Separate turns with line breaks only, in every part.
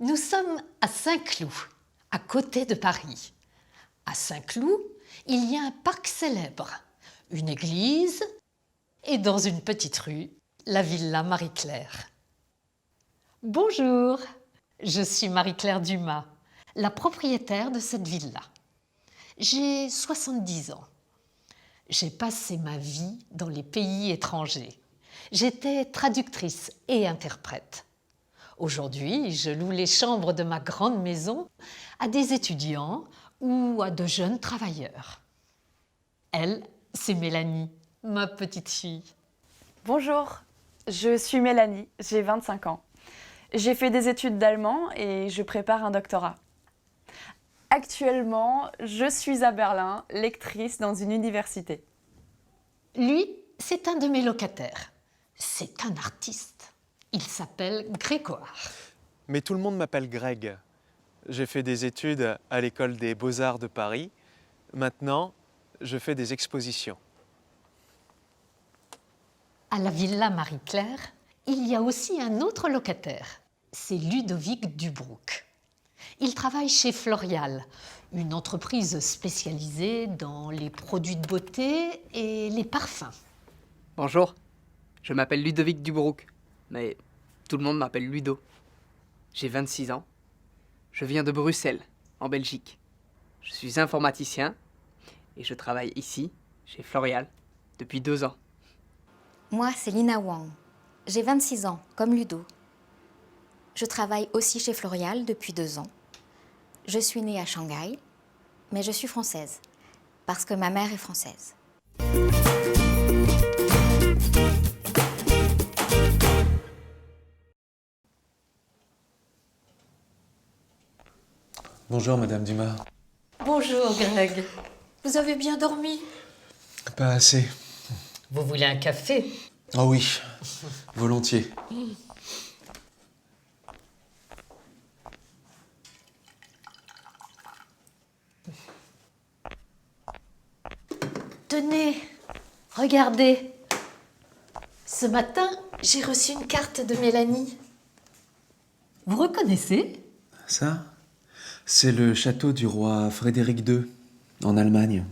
Nous sommes à Saint-Cloud, à côté de Paris. À Saint-Cloud, il y a un parc célèbre, une église et dans une petite rue, la villa Marie-Claire. Bonjour, je suis Marie-Claire Dumas, la propriétaire de cette villa. J'ai 70 ans. J'ai passé ma vie dans les pays étrangers. J'étais traductrice et interprète. Aujourd'hui, je loue les chambres de ma grande maison à des étudiants ou à de jeunes travailleurs. Elle, c'est Mélanie, ma petite fille.
Bonjour, je suis Mélanie, j'ai 25 ans. J'ai fait des études d'allemand et je prépare un doctorat. Actuellement, je suis à Berlin, lectrice dans une université.
Lui, c'est un de mes locataires. C'est un artiste. Il s'appelle Grégoire.
Mais tout le monde m'appelle Greg. J'ai fait des études à l'école des Beaux-Arts de Paris. Maintenant, je fais des expositions.
À la villa Marie-Claire, il y a aussi un autre locataire. C'est Ludovic Dubrouk. Il travaille chez Florial, une entreprise spécialisée dans les produits de beauté et les parfums.
Bonjour, je m'appelle Ludovic Dubrouk, mais tout le monde m'appelle Ludo. J'ai 26 ans. Je viens de Bruxelles, en Belgique. Je suis informaticien et je travaille ici, chez Florial, depuis 2 ans.
Moi, c'est Lina Wang. J'ai 26 ans, comme Ludo. Je travaille aussi chez Florial depuis 2 ans. Je suis née à Shanghai, mais je suis française, parce que ma mère est française.
Bonjour, Madame Dumas.
Bonjour Greg. Vous avez bien dormi?
Pas assez.
Vous voulez un café?
Oh oui, volontiers.
Tenez, regardez. Ce matin, j'ai reçu une carte de Mélanie. Vous reconnaissez?
Ça, c'est le château du roi Frédéric II, en Allemagne.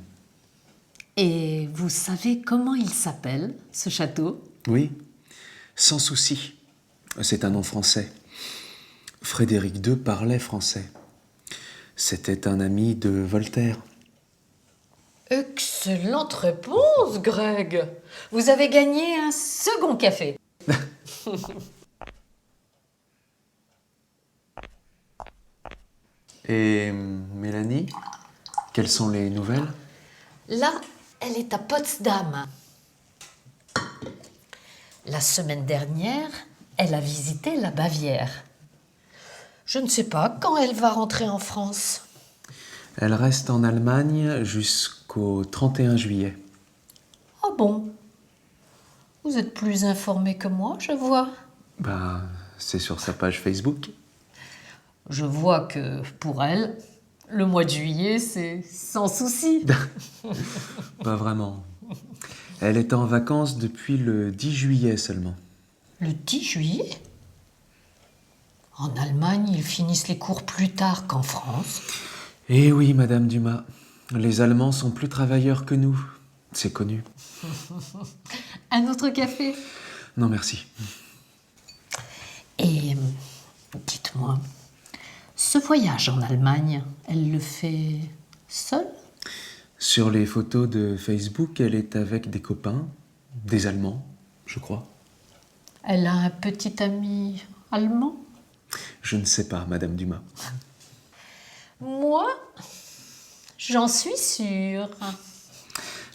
Et vous savez comment il s'appelle, ce château?
Oui, sans souci. C'est un nom français. Frédéric II parlait français. C'était un ami de Voltaire.
Excellente réponse, Greg. Vous avez gagné un second café.
Et Mélanie, quelles sont les nouvelles?
Là, elle est à Potsdam. La semaine dernière, elle a visité la Bavière. Je ne sais pas quand elle va rentrer en France.
Elle reste en Allemagne jusqu'au 31 juillet.
Ah bon? Vous êtes plus informé que moi, je vois.
Bah, c'est sur sa page Facebook.
Je vois que, pour elle, le mois de juillet, c'est sans souci.
Pas vraiment. Elle est en vacances depuis le 10 juillet seulement.
Le 10 juillet? En Allemagne, ils finissent les cours plus tard qu'en France.
Eh oui, Madame Dumas, les Allemands sont plus travailleurs que nous. C'est connu.
Un autre café?
Non, merci.
Et dites-moi, ce voyage en Allemagne, elle le fait seule?
Sur les photos de Facebook, elle est avec des copains, des Allemands, je crois.
Elle a un petit ami allemand?
Je ne sais pas, Madame Dumas.
Moi, j'en suis sûre.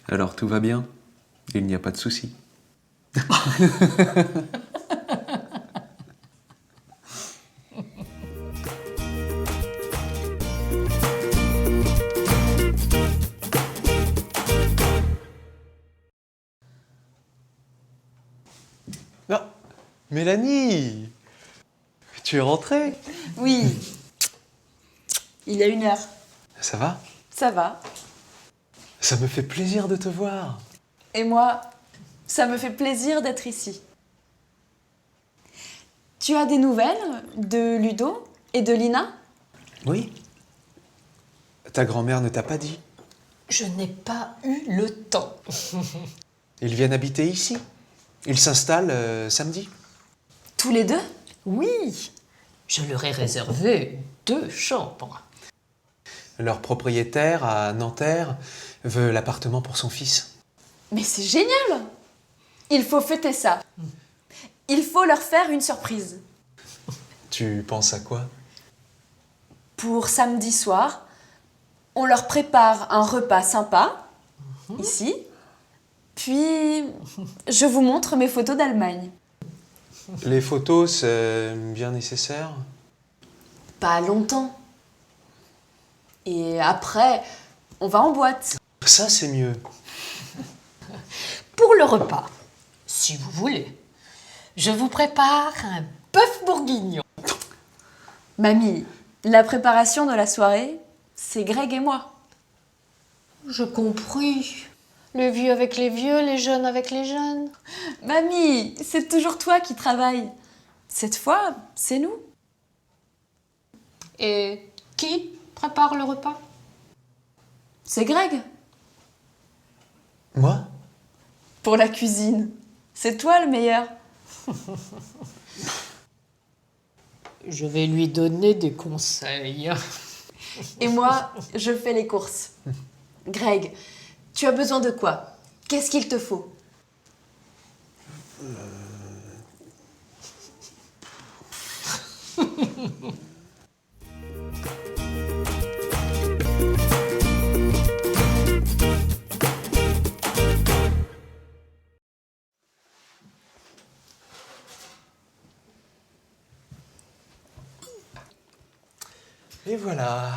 Alors tout va bien? Il n'y a pas de souci.
Non, Mélanie, tu es rentrée?
Oui, il y a 1 heure.
Ça va?
Ça va.
Ça me fait plaisir de te voir.
Et moi, ça me fait plaisir d'être ici. Tu as des nouvelles de Ludo? Et de Lina?
Oui. Ta grand-mère ne t'a pas dit?
Je n'ai pas eu le temps.
Ils viennent habiter ici. Ils s'installent samedi.
Tous les deux?
Oui, je leur ai réservé 2 chambres.
Leur propriétaire à Nanterre veut l'appartement pour son fils.
Mais c'est génial! Il faut fêter ça. Il faut leur faire une surprise.
Tu penses à quoi?
Pour samedi soir, on leur prépare un repas sympa, ici. Puis, je vous montre mes photos d'Allemagne.
Les photos, c'est bien nécessaire.
Pas longtemps. Et après, on va en boîte.
Ça, c'est mieux.
Pour le repas, si vous voulez, je vous prépare un bœuf bourguignon.
Mamie, la préparation de la soirée, c'est Greg et moi.
Je compris. Les vieux avec les vieux, les jeunes avec les jeunes.
Mamie, c'est toujours toi qui travailles. Cette fois, c'est nous.
Et qui prépare le repas?
C'est Greg.
Moi?
Pour la cuisine. C'est toi le meilleur.
Je vais lui donner des conseils.
Et moi, je fais les courses. Greg, tu as besoin de quoi? Qu'est-ce qu'il te faut?
Et voilà,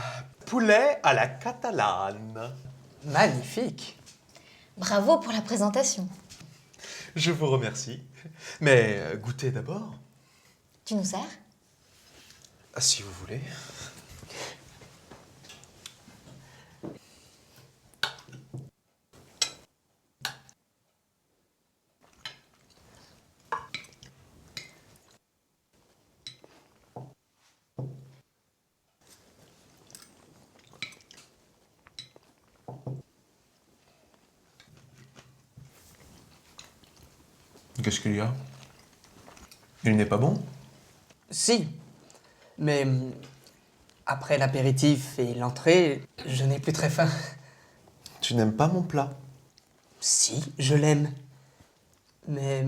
poulet à la catalane.
Magnifique.
Bravo pour la présentation.
Je vous remercie. Mais goûtez d'abord.
Tu nous sers?
Si vous voulez. Qu'est-ce qu'il y a? Il n'est pas bon?
Si. Mais après l'apéritif et l'entrée, je n'ai plus très faim.
Tu n'aimes pas mon plat?
Si, je l'aime. Mais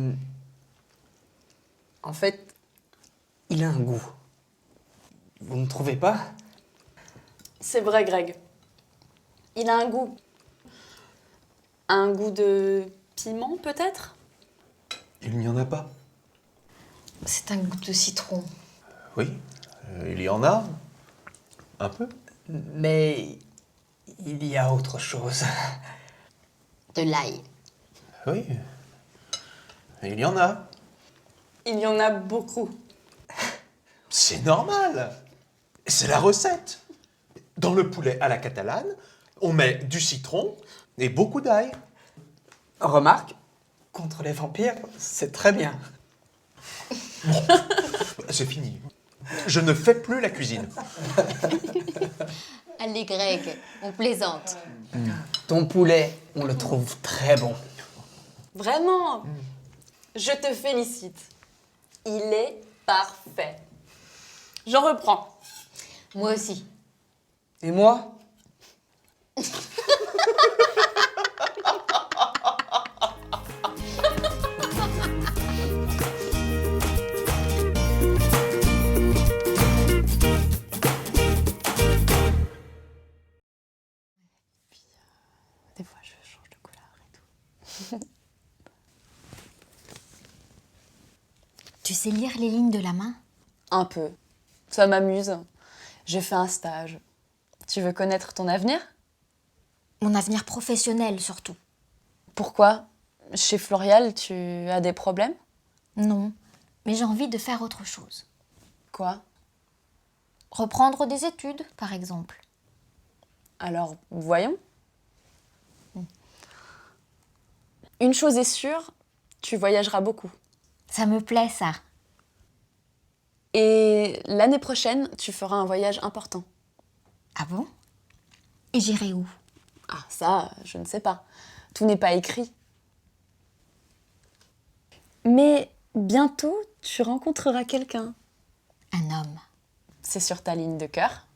en fait, il a un goût. Vous ne trouvez pas?
C'est vrai, Greg. Il a un goût. Un goût de piment, peut-être?
Il n'y en a pas.
C'est un goût de citron.
Oui, il y en a. Un peu.
Mais il y a autre chose.
De l'ail.
Oui. Il y en a.
Il y en a beaucoup.
C'est normal. C'est la recette. Dans le poulet à la catalane, on met du citron et beaucoup d'ail.
Remarque, contre les vampires, c'est très bien.
C'est fini. Je ne fais plus la cuisine.
Allez Greg, on plaisante.
Ton poulet, on le trouve très bon.
Vraiment? Je te félicite. Il est parfait. J'en reprends.
Moi aussi.
Et moi?
Des fois, je change de couleur et tout.
Tu sais lire les lignes de la main?
Un peu. Ça m'amuse. J'ai fait un stage. Tu veux connaître ton avenir?
Mon avenir professionnel surtout.
Pourquoi? Chez Florial, tu as des problèmes?
Non, mais j'ai envie de faire autre chose.
Quoi?
Reprendre des études, par exemple.
Alors, voyons. Une chose est sûre, tu voyageras beaucoup.
Ça me plaît, ça.
Et l'année prochaine, tu feras un voyage important.
Ah bon? Et j'irai où?
Ah, ça, je ne sais pas. Tout n'est pas écrit. Mais bientôt, tu rencontreras quelqu'un.
Un homme.
C'est sur ta ligne de cœur.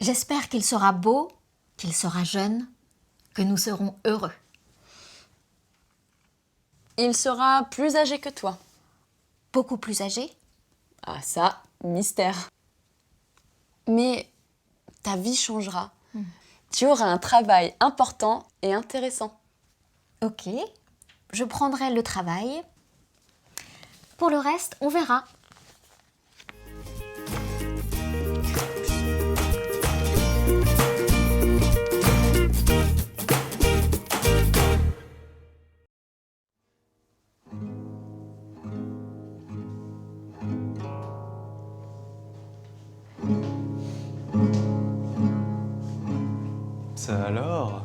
J'espère qu'il sera beau, qu'il sera jeune, que nous serons heureux.
Il sera plus âgé que toi.
Beaucoup plus âgé?
Ah, ça, mystère. Mais ta vie changera. Tu auras un travail important et intéressant.
Ok, je prendrai le travail. Pour le reste, on verra.
Ça alors?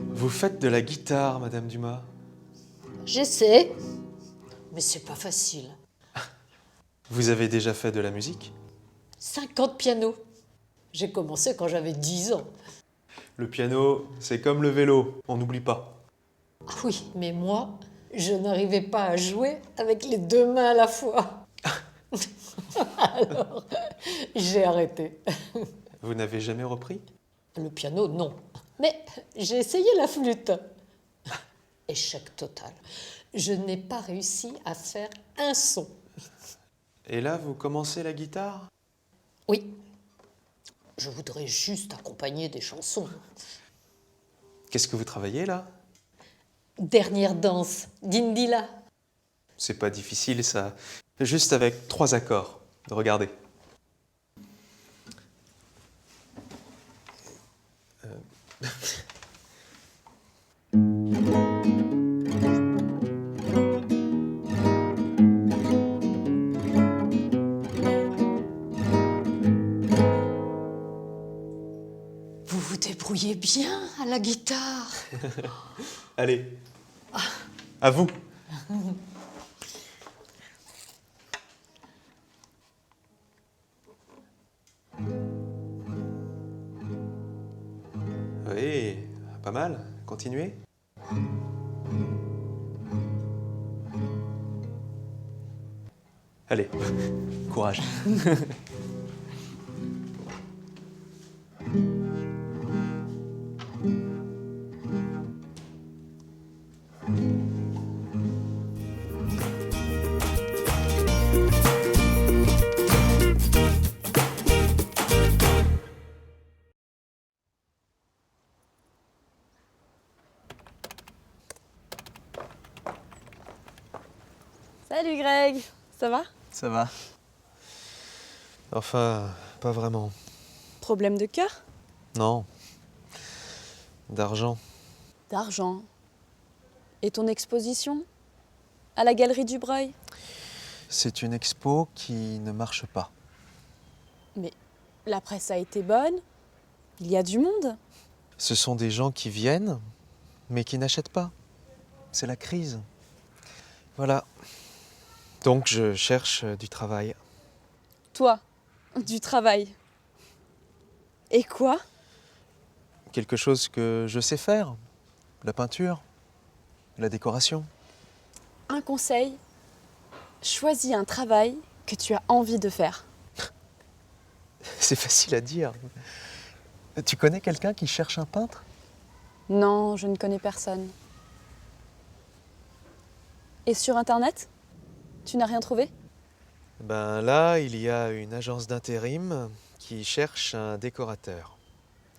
Vous faites de la guitare, Madame Dumas?
J'essaie, mais c'est pas facile.
Vous avez déjà fait de la musique?
50 pianos. J'ai commencé quand j'avais 10 ans.
Le piano, c'est comme le vélo, on n'oublie pas.
Ah oui, mais moi, je n'arrivais pas à jouer avec les deux mains à la fois. Alors, j'ai arrêté.
Vous n'avez jamais repris?
Le piano, non. Mais j'ai essayé la flûte. Échec total. Je n'ai pas réussi à faire un son.
Et là, vous commencez la guitare?
Oui, je voudrais juste accompagner des chansons.
Qu'est-ce que vous travaillez là?
Dernière danse d'Indila.
C'est pas difficile ça. Juste avec 3 accords. Regardez.
Vous vous débrouillez bien à la guitare.
Allez. À vous. Oui, pas mal. Continuez. Allez, courage.
Salut Greg, ça va?
Ça va. Enfin, pas vraiment.
Problème de cœur?
Non. D'argent.
D'argent. Et ton exposition? À la Galerie du Breuil?
C'est une expo qui ne marche pas.
Mais la presse a été bonne. Il y a du monde.
Ce sont des gens qui viennent, mais qui n'achètent pas. C'est la crise. Voilà. Donc je cherche du travail.
Toi, du travail. Et quoi?
Quelque chose que je sais faire. La peinture, la décoration.
Un conseil, choisis un travail que tu as envie de faire.
C'est facile à dire. Tu connais quelqu'un qui cherche un peintre?
Non, je ne connais personne. Et sur Internet? Tu n'as rien trouvé?
Ben là, il y a une agence d'intérim qui cherche un décorateur.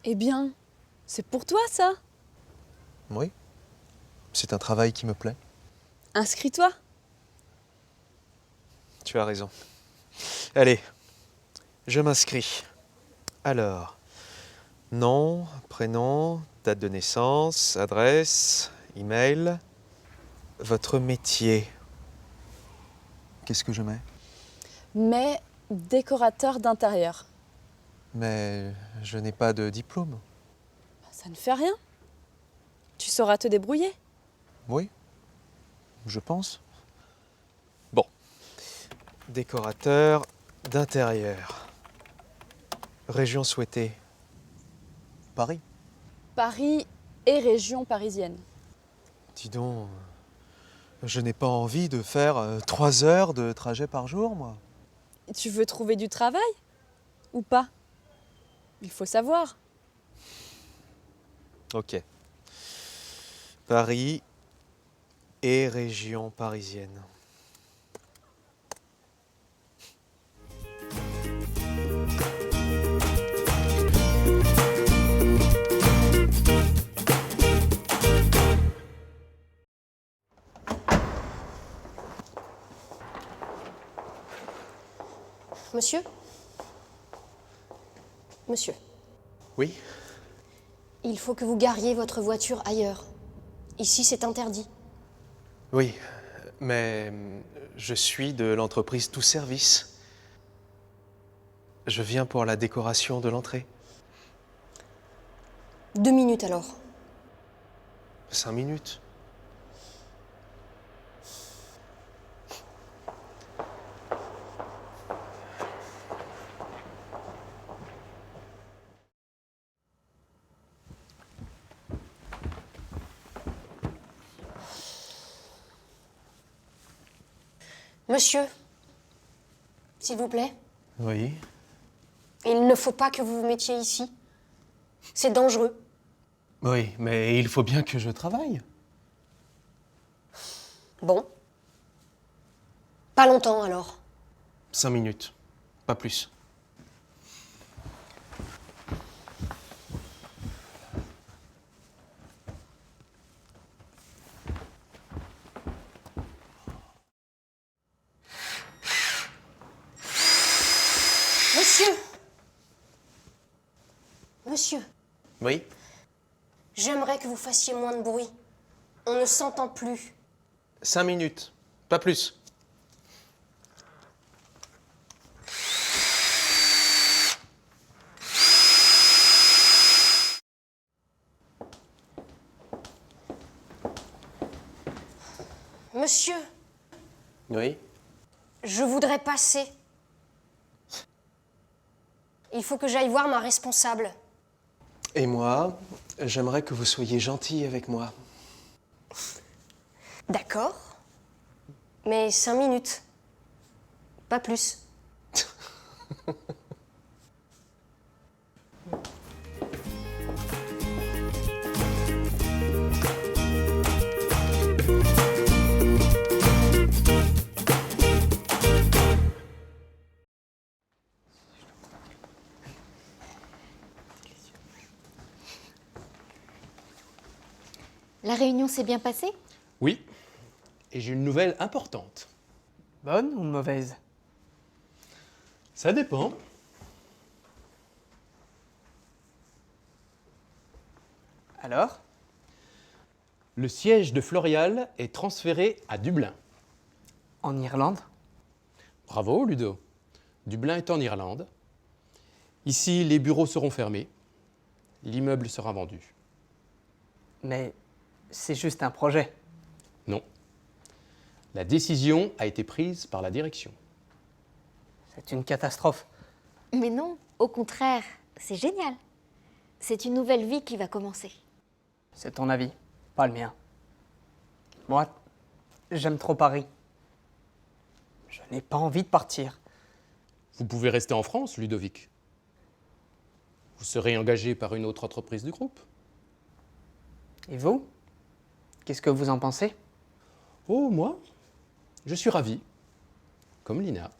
Eh bien, c'est pour toi ça.
Oui. C'est un travail qui me plaît.
Inscris-toi.
Tu as raison. Allez, je m'inscris. Alors, nom, prénom, date de naissance, adresse, email, votre métier. Qu'est-ce que je mets?
Mais décorateur d'intérieur.
Mais je n'ai pas de diplôme.
Ça ne fait rien. Tu sauras te débrouiller.
Oui, je pense. Décorateur d'intérieur. Région souhaitée. Paris.
Paris et région parisienne.
Dis donc, je n'ai pas envie de faire 3 heures de trajet par jour, moi.
Tu veux trouver du travail? Ou pas? Il faut savoir.
Ok. Paris et région parisienne.
Monsieur? Monsieur,
Oui.
il faut que vous gariez votre voiture ailleurs. Ici, c'est interdit.
Oui, mais je suis de l'entreprise Tout Service. Je viens pour la décoration de l'entrée.
2 minutes alors.
5 minutes.
Monsieur, s'il vous plaît,
Oui.
il ne faut pas que vous vous mettiez ici. C'est dangereux.
Oui, mais il faut bien que je travaille.
Bon. Pas longtemps alors.
5 minutes, pas plus.
Monsieur! Monsieur,
Oui.
j'aimerais que vous fassiez moins de bruit. On ne s'entend plus.
5 minutes, pas plus.
Monsieur,
Oui.
je voudrais passer. Il faut que j'aille voir ma responsable.
Et moi, j'aimerais que vous soyez gentil avec moi.
D'accord. Mais 5 minutes. Pas plus.
La réunion s'est bien passée?
Oui, et j'ai une nouvelle importante.
Bonne ou mauvaise?
Ça dépend.
Alors?
Le siège de Florial est transféré à Dublin.
En Irlande?
Bravo, Ludo. Dublin est en Irlande. Ici, les bureaux seront fermés. L'immeuble sera vendu.
Mais c'est juste un projet.
Non. La décision a été prise par la direction.
C'est une catastrophe.
Mais non, au contraire, c'est génial. C'est une nouvelle vie qui va commencer.
C'est ton avis, pas le mien. Moi, j'aime trop Paris. Je n'ai pas envie de partir.
Vous pouvez rester en France, Ludovic. Vous serez engagé par une autre entreprise du groupe.
Et vous? Qu'est-ce que vous en pensez?
Oh, moi, je suis ravi. Comme Lina.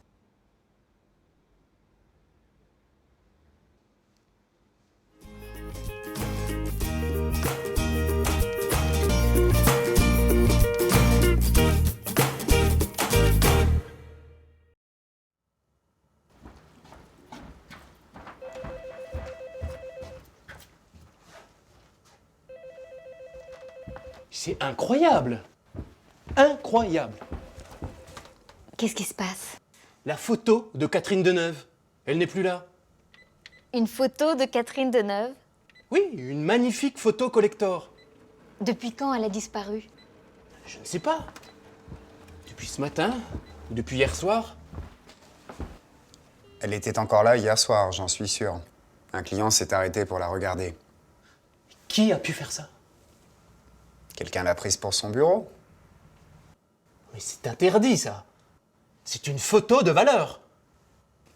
C'est incroyable! Incroyable!
Qu'est-ce qui se passe?
La photo de Catherine Deneuve. Elle n'est plus là.
Une photo de Catherine Deneuve?
Oui, une magnifique photo collector.
Depuis quand elle a disparu?
Je ne sais pas. Depuis ce matin ou depuis hier soir.
Elle était encore là hier soir, j'en suis sûr. Un client s'est arrêté pour la regarder.
Qui a pu faire ça?
Quelqu'un l'a prise pour son bureau.
Mais c'est interdit, ça. C'est une photo de valeur.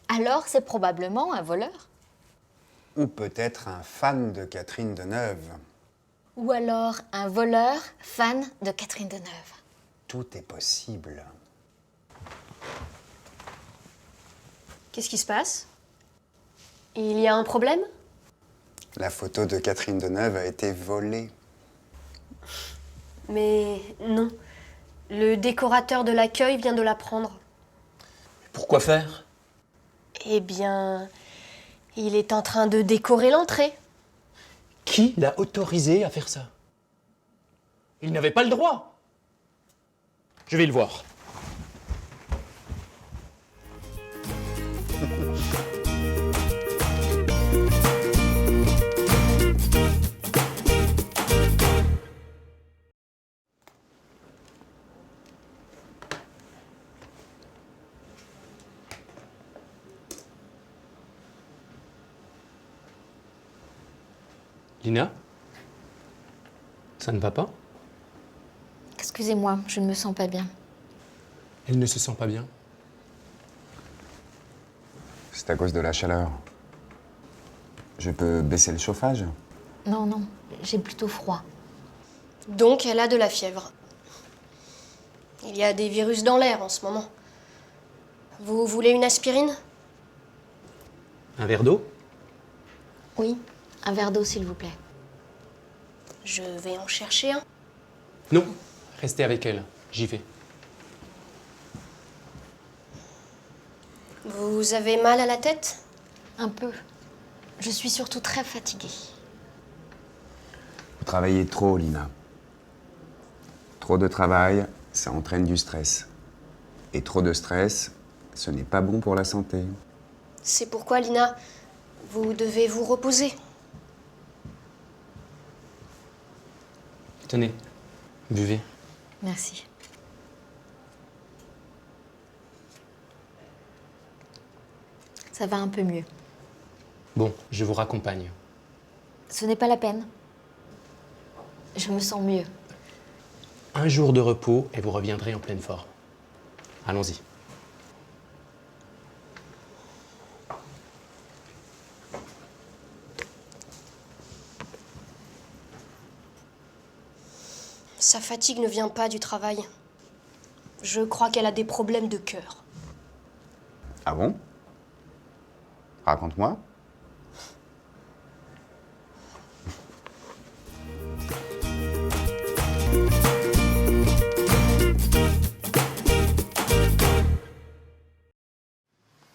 Alors, c'est probablement un voleur.
Ou peut-être un fan de Catherine Deneuve.
Ou alors un voleur fan de Catherine Deneuve.
Tout est possible.
Qu'est-ce qui se passe? Il y a un problème?
La photo de Catherine Deneuve a été volée.
Mais non. Le décorateur de l'accueil vient de la prendre.
Pourquoi faire?
Eh bien, il est en train de décorer l'entrée.
Qui l'a autorisé à faire ça? Il n'avait pas le droit. Je vais le voir.
Lina? Ça ne va pas?
Excusez-moi, je ne me sens pas bien.
Elle ne se sent pas bien.
C'est à cause de la chaleur. Je peux baisser le chauffage?
Non, non, j'ai plutôt froid.
Donc, elle a de la fièvre. Il y a des virus dans l'air en ce moment. Vous voulez une aspirine?
Un verre d'eau?
Oui, un verre d'eau, s'il vous plaît.
Je vais en chercher un.
Non, restez avec elle. J'y vais.
Vous avez mal à la tête?
Un peu. Je suis surtout très fatiguée.
Vous travaillez trop, Lina. Trop de travail, ça entraîne du stress. Et trop de stress, ce n'est pas bon pour la santé.
C'est pourquoi, Lina, vous devez vous reposer.
Tenez, buvez.
Merci. Ça va un peu mieux.
Bon, je vous raccompagne.
Ce n'est pas la peine. Je me sens mieux.
Un jour de repos et vous reviendrez en pleine forme. Allons-y.
Sa fatigue ne vient pas du travail. Je crois qu'elle a des problèmes de cœur.
Ah bon? Raconte-moi.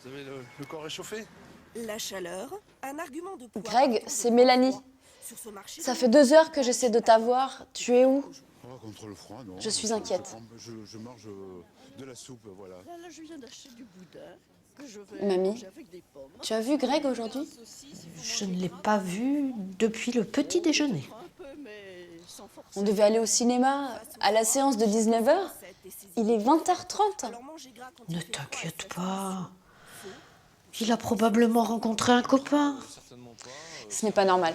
Vous avez le corps réchauffé?
La chaleur, un argument de poids.
Greg, c'est Mélanie. Ça fait 2 heures que j'essaie de t'avoir. Tu es où?
Oh, contre le froid, non.
Je suis inquiète.
Je mange de la soupe, voilà.
Là, je viens d'acheter du boudin que je vais
Mamie,
manger avec des pommes.
tu as vu Greg aujourd'hui?
Je ne l'ai pas vu depuis le petit déjeuner.
Un peu, mais sans force.
On devait aller au cinéma à la séance de 19h. Il est 20h30.
Alors manger gras quand
Ne
il fait froid,
t'inquiète
c'est
pas. Il a probablement rencontré un copain.
Ce n'est pas normal.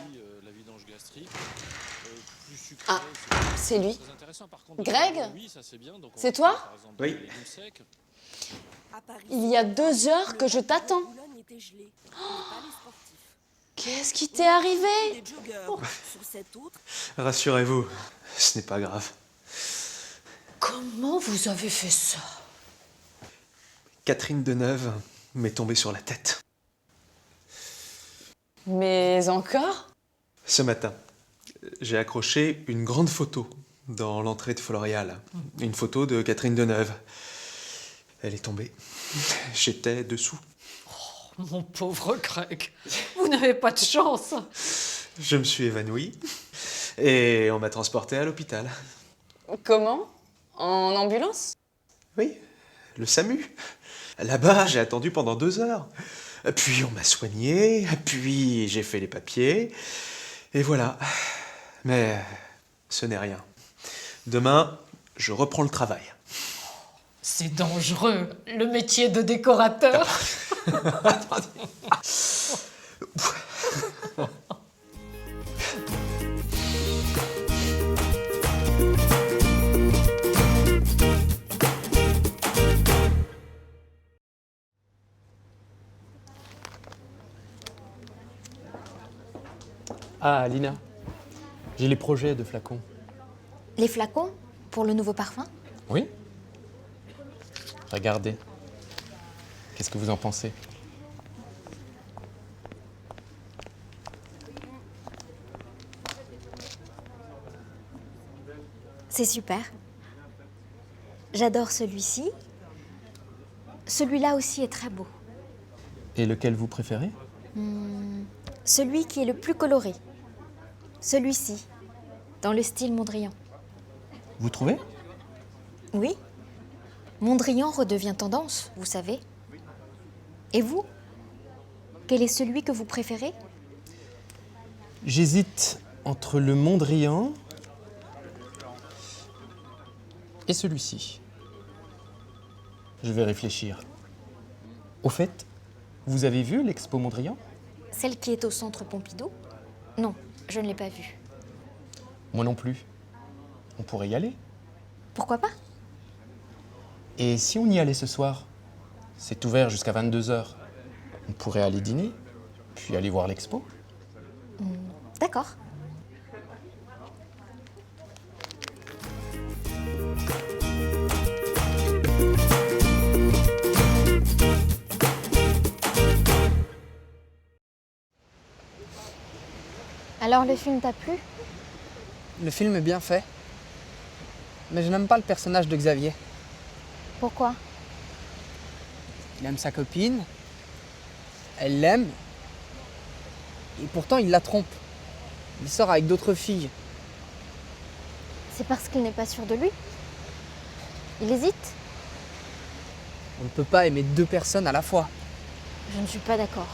Ah, c'est lui. Greg? C'est toi?
Oui.
À Paris,
Il y a 2 heures que je t'attends.
Boulogne était gelé. Pas les sportifs.
Qu'est-ce qui t'est arrivé?
Des joggers. Sur cette autre,
Rassurez-vous, ce n'est pas grave.
Comment vous avez fait ça?
Catherine Deneuve m'est tombée sur la tête.
Mais encore?
Ce matin, j'ai accroché une grande photo dans l'entrée de Florial. Une photo de Catherine Deneuve. Elle est tombée. J'étais dessous.
Mon pauvre Greg, vous n'avez pas de chance.
Je me suis évanoui et on m'a transporté à l'hôpital.
Comment? En ambulance?
Oui, le SAMU. Là-bas, j'ai attendu pendant 2 heures. Puis on m'a soigné, puis j'ai fait les papiers. Et voilà. Mais ce n'est rien. Demain, je reprends le travail.
C'est dangereux, le métier de décorateur.
Ah, Lina, j'ai les projets de flacons.
Les flacons pour le nouveau parfum?
Oui? Regardez. Qu'est-ce que vous en pensez?
C'est super. J'adore celui-ci. Celui-là aussi est très beau.
Et lequel vous préférez?
Celui qui est le plus coloré. Celui-ci, dans le style Mondrian.
Vous trouvez?
Oui. Mondrian redevient tendance, vous savez. Et vous? Quel est celui que vous préférez?
J'hésite entre le Mondrian et celui-ci. Je vais réfléchir. Au fait, vous avez vu l'expo Mondrian?
Celle qui est au centre Pompidou? Non, je ne l'ai pas vue.
Moi non plus. On pourrait y aller.
Pourquoi pas?
Et si on y allait ce soir? C'est ouvert jusqu'à 22h. On pourrait aller dîner, puis aller voir l'expo.
D'accord. Alors le film t'a plu?
Le film est bien fait. Mais je n'aime pas le personnage de Xavier.
Pourquoi?
Il aime sa copine. Elle l'aime. Et pourtant, il la trompe. Il sort avec d'autres filles.
C'est parce qu'il n'est pas sûr de lui? Il hésite?
On ne peut pas aimer deux personnes à la fois.
Je ne suis pas d'accord.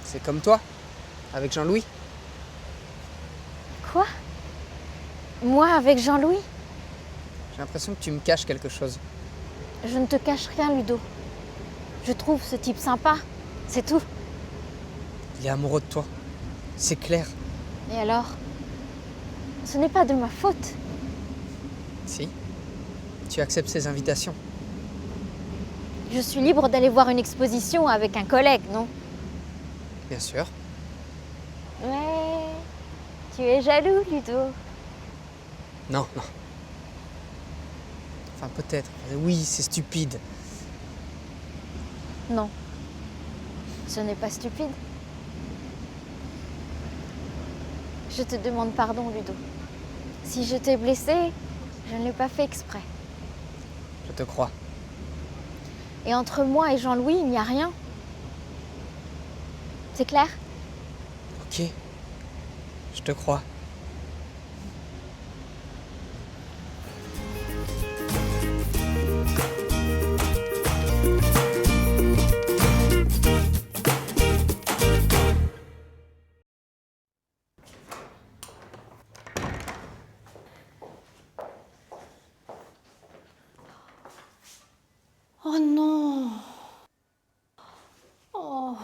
C'est comme toi, avec Jean-Louis.
Quoi? Moi avec Jean-Louis?
J'ai l'impression que tu me caches quelque chose.
Je ne te cache rien, Ludo. Je trouve ce type sympa, c'est tout.
Il est amoureux de toi. C'est clair.
Et alors? Ce n'est pas de ma faute.
Si. Tu acceptes ses invitations.
Je suis libre d'aller voir une exposition avec un collègue, non?
Bien sûr.
Ouais. Tu es jaloux, Ludo.
Non, non. Enfin, peut-être. Oui, c'est stupide.
Non. Ce n'est pas stupide. Je te demande pardon, Ludo. Si je t'ai blessé, je ne l'ai pas fait exprès.
Je te crois.
Et entre moi et Jean-Louis, il n'y a rien. C'est clair?
Ok. Je te crois.
Oh non. Oh.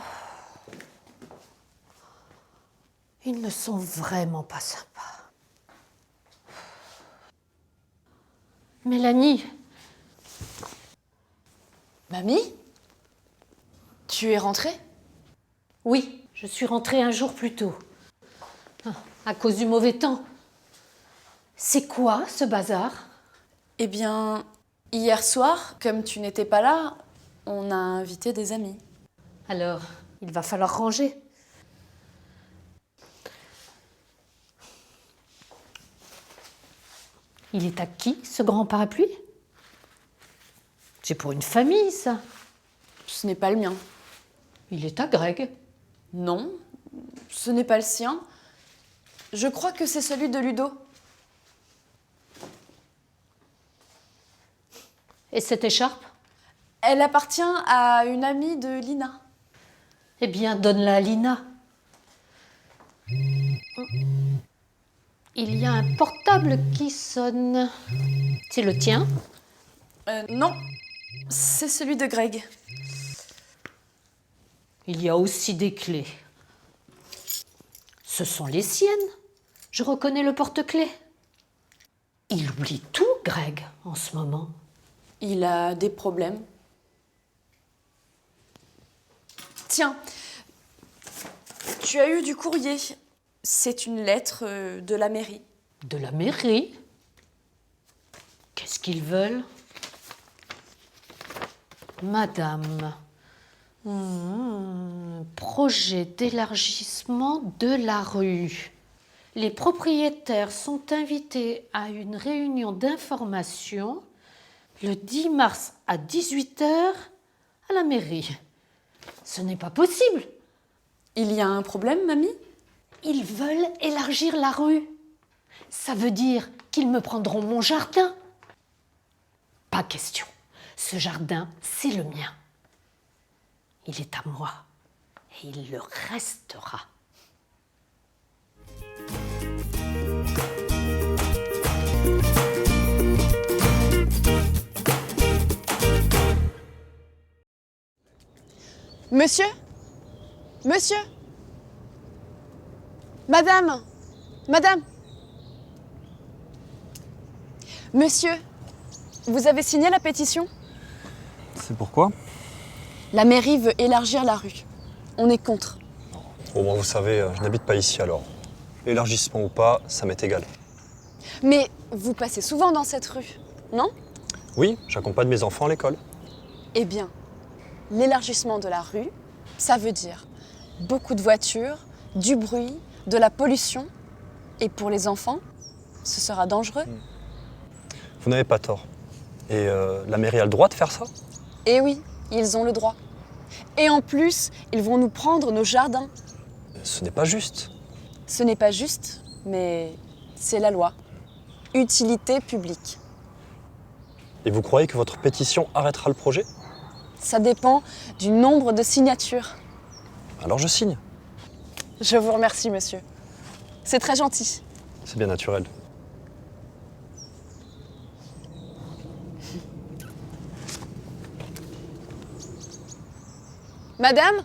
Ils ne sont vraiment pas sympas. Mélanie,
Mamie? Tu es rentrée?
oui, je suis rentrée un jour plus tôt. Ah, à cause du mauvais temps. C'est quoi ce bazar?
Eh bien, hier soir, comme tu n'étais pas là, on a invité des amis.
Alors, il va falloir ranger. Il est à qui, ce grand parapluie? C'est pour une famille, ça.
Ce n'est pas le mien.
Il est à Greg.
Non, ce n'est pas le sien. Je crois que c'est celui de Ludo.
Et cette écharpe?
Elle appartient à une amie de Lina.
Eh bien, donne-la à Lina. Il y a un portable qui sonne. C'est le tien?
Non, c'est celui de Greg.
Il y a aussi des clés. Ce sont les siennes. Je reconnais le porte-clés. Il oublie tout, Greg, en ce moment.
Il a des problèmes. Tiens, tu as eu du courrier. C'est une lettre de la mairie.
De la mairie? Qu'est-ce qu'ils veulent? Madame, projet d'élargissement de la rue. Les propriétaires sont invités à une réunion d'information le 10 mars à 18 h à la mairie. Ce n'est pas possible.
Il y a un problème, mamie?
Ils veulent élargir la rue. Ça veut dire qu'ils me prendront mon jardin. Pas question. Ce jardin, c'est le mien. Il est à moi et il le restera.
Monsieur? Monsieur? Madame? Madame? Monsieur, vous avez signé la pétition?
C'est pourquoi?
La mairie veut élargir la rue. On est contre.
Au moins, vous savez, je n'habite pas ici alors. Élargissement ou pas, ça m'est égal.
Mais vous passez souvent dans cette rue, non?
Oui, j'accompagne mes enfants à l'école.
Eh bien, l'élargissement de la rue, ça veut dire beaucoup de voitures, du bruit, de la pollution. Et pour les enfants, ce sera dangereux.
Vous n'avez pas tort. Et la mairie a le droit de faire ça?
Eh oui, ils ont le droit. Et en plus, ils vont nous prendre nos jardins.
Ce n'est pas juste.
Ce n'est pas juste, mais c'est la loi. Utilité publique.
Et vous croyez que votre pétition arrêtera le projet?
Ça dépend du nombre de signatures.
Alors je signe.
Je vous remercie, monsieur. C'est très gentil.
C'est bien naturel.
Madame?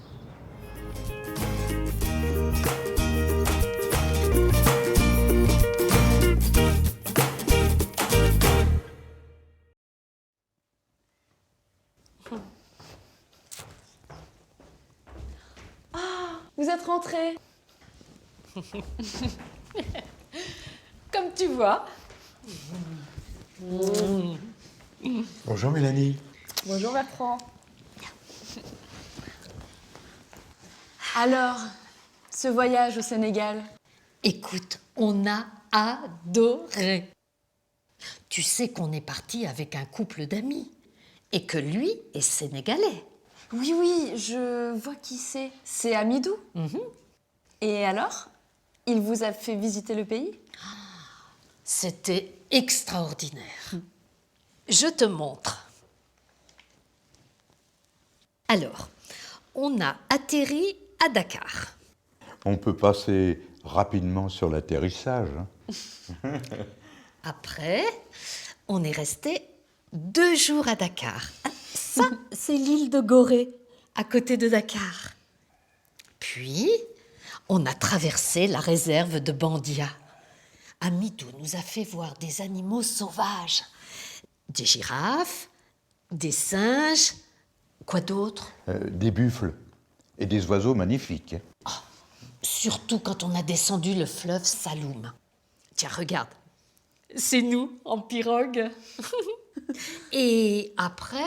Vous êtes rentrée.
Comme tu vois.
Bonjour Mélanie.
Bonjour Bertrand. Alors, ce voyage au Sénégal?
Écoute, on a adoré. Tu sais qu'on est parti avec un couple d'amis et que lui est sénégalais.
Oui, oui, je vois qui c'est. C'est Amidou. Et alors? Il vous a fait visiter le pays?
C'était extraordinaire. Je te montre. Alors, on a atterri à Dakar.
On peut passer rapidement sur l'atterrissage.
Après, on est resté 2 jours à Dakar. Ça, c'est l'île de Gorée, à côté de Dakar. Puis, on a traversé la réserve de Bandia. Amidou nous a fait voir des animaux sauvages. Des girafes, des singes, quoi d'autre?
Des buffles et des oiseaux magnifiques.
Surtout quand on a descendu le fleuve Saloum. Tiens, regarde. C'est nous, en pirogue. Et après,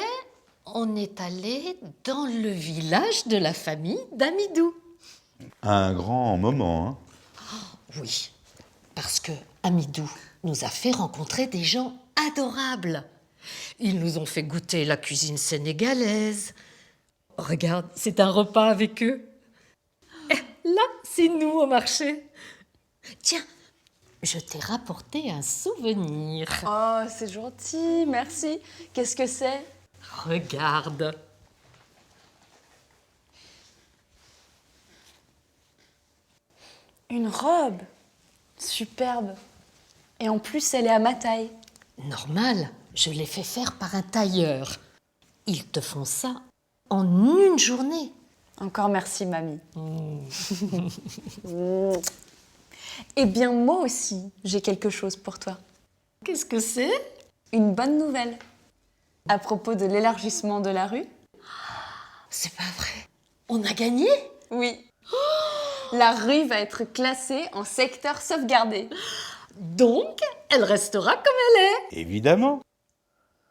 on est allé dans le village de la famille d'Amidou.
Un grand moment, hein?
Oui, parce que Amidou nous a fait rencontrer des gens adorables. Ils nous ont fait goûter la cuisine sénégalaise. Regarde, c'est un repas avec eux. Là, c'est nous au marché. Tiens, je t'ai rapporté un souvenir.
Oh, c'est gentil, merci. Qu'est-ce que c'est?
Regarde.
Une robe. Superbe. Et en plus, elle est à ma taille.
Normal, je l'ai fait faire par un tailleur. Ils te font ça en une journée.
Encore merci, mamie. Eh bien, moi aussi, j'ai quelque chose pour toi.
Qu'est-ce que c'est?
Une bonne nouvelle. À propos de l'élargissement de la rue.
C'est pas vrai. On a gagné?
Oui. La rue va être classée en secteur sauvegardé.
Donc, elle restera comme elle est.
Évidemment.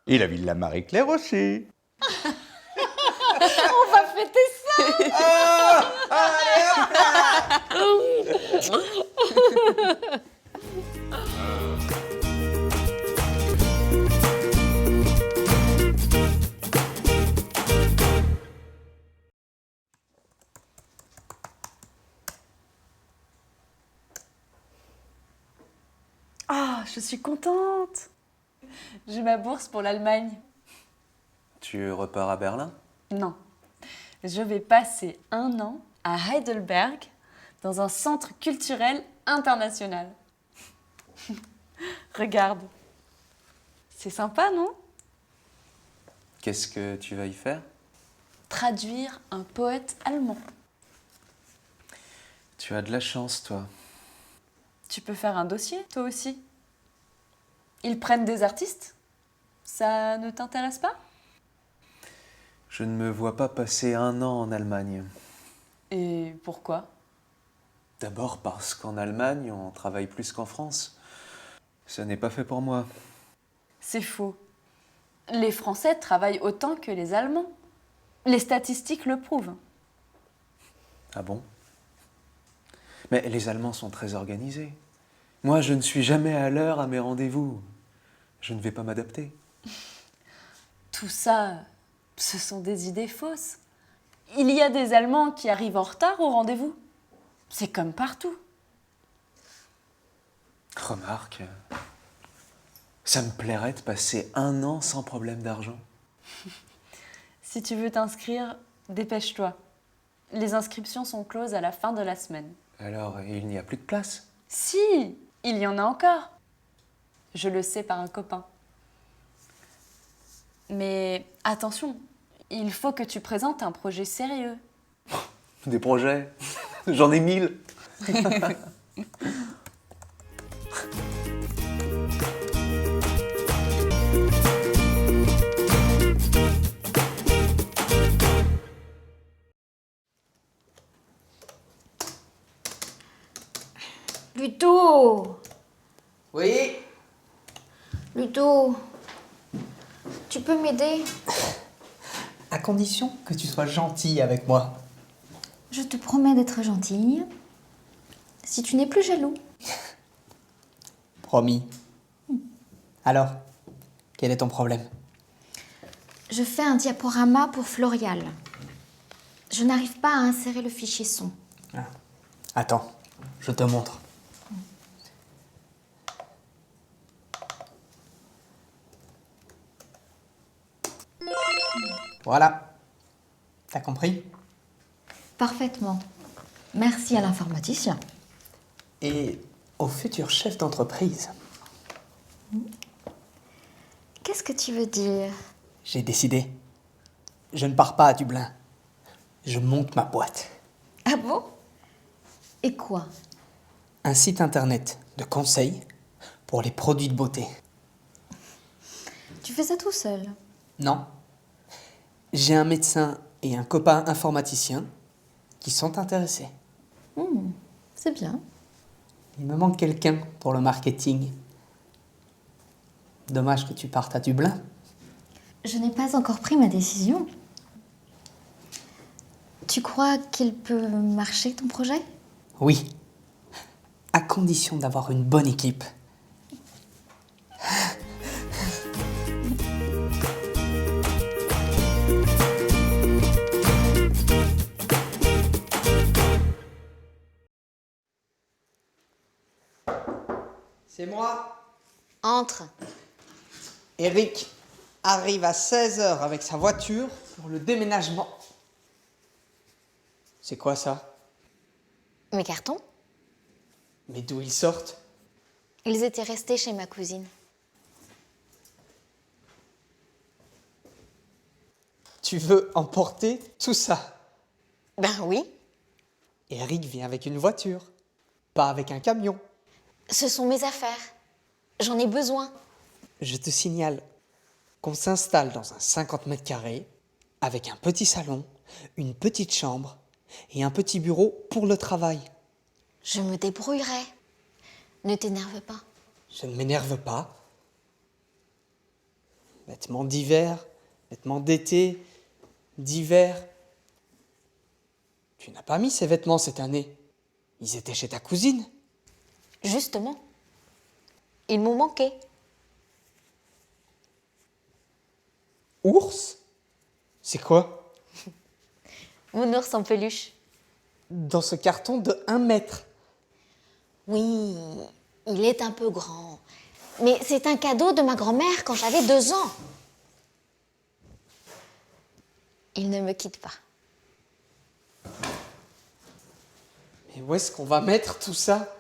Et la villa Marie-Claire aussi.
On va fêter ça.
Ah, je suis contente. J'ai ma bourse pour l'Allemagne.
Tu repars à Berlin?
Non. Je vais passer 1 an à Heidelberg dans un centre culturel international. Regarde. C'est sympa, non?
Qu'est-ce que tu vas y faire?
Traduire un poète allemand.
Tu as de la chance, toi.
Tu peux faire un dossier, toi aussi. Ils prennent des artistes? Ça ne t'intéresse pas?
Je ne me vois pas passer 1 an en Allemagne.
Et pourquoi?
D'abord parce qu'en Allemagne, on travaille plus qu'en France. Ça n'est pas fait pour moi.
C'est faux. Les Français travaillent autant que les Allemands. Les statistiques le prouvent.
Ah bon? Mais les Allemands sont très organisés. Moi, je ne suis jamais à l'heure à mes rendez-vous. Je ne vais pas m'adapter.
Tout ça, ce sont des idées fausses. Il y a des Allemands qui arrivent en retard au rendez-vous. C'est comme partout.
Remarque, ça me plairait de passer 1 an sans problème d'argent.
Si tu veux t'inscrire, dépêche-toi. Les inscriptions sont closes à la fin de la semaine.
Alors, il n'y a plus de place?
Si, il y en a encore. Je le sais par un copain. Mais attention, il faut que tu présentes un projet sérieux.
Des projets? J'en ai 1000.
Ludo!
Oui?
Ludo, tu peux m'aider?
À condition que tu sois gentil avec moi.
Je te promets d'être gentille. Si tu n'es plus jaloux.
Promis. Alors, quel est ton problème?
Je fais un diaporama pour Florial. Je n'arrive pas à insérer le fichier son.
Attends, je te montre. Voilà. T'as compris?
Parfaitement. Merci à l'informaticien.
Et au futur chef d'entreprise.
Qu'est-ce que tu veux dire?
J'ai décidé. Je ne pars pas à Dublin. Je monte ma boîte.
Ah bon? Et quoi?
Un site internet de conseils pour les produits de beauté.
Tu fais ça tout seul?
Non. J'ai un médecin et un copain informaticien qui sont intéressés.
C'est bien.
Il me manque quelqu'un pour le marketing. Dommage que tu partes à Dublin.
Je n'ai pas encore pris ma décision. Tu crois qu'il peut marcher, ton projet?
Oui. À condition d'avoir une bonne équipe.
C'est moi.
Entre.
Eric arrive à 16h avec sa voiture.
Pour le déménagement. C'est quoi ça?
Mes cartons?
Mais d'où ils sortent?
Ils étaient restés chez ma cousine.
Tu veux emporter tout ça?
Ben oui.
Eric vient avec une voiture, pas avec un camion.
Ce sont mes affaires. J'en ai besoin.
Je te signale qu'on s'installe dans un 50 mètres carrés avec un petit salon, une petite chambre et un petit bureau pour le travail.
Je me débrouillerai. Ne t'énerve pas.
Je ne m'énerve pas. Vêtements d'hiver, vêtements d'été, d'hiver. Tu n'as pas mis ces vêtements cette année. Ils étaient chez ta cousine.
Justement. Ils m'ont manqué.
Ours? C'est quoi?
Mon ours en peluche.
Dans ce carton de 1 mètre.
Oui, il est un peu grand. Mais c'est un cadeau de ma grand-mère quand j'avais 2 ans. Il ne me quitte pas.
Mais où est-ce qu'on va mettre tout ça?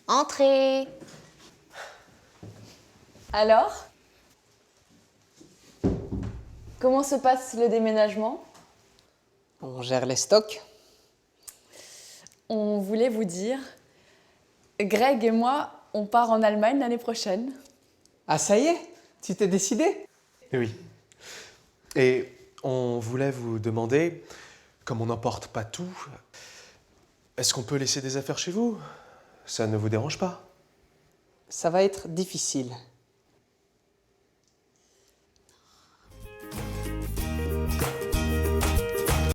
Entrez.
Alors, comment se passe le déménagement?
On gère les stocks.
On voulait vous dire, Greg et moi, on part en Allemagne l'année prochaine.
Ah ça y est, tu t'es décidé?
Oui. Et on voulait vous demander, comme on n'emporte pas tout, est-ce qu'on peut laisser des affaires chez vous? Ça ne vous dérange pas?
Ça va être difficile.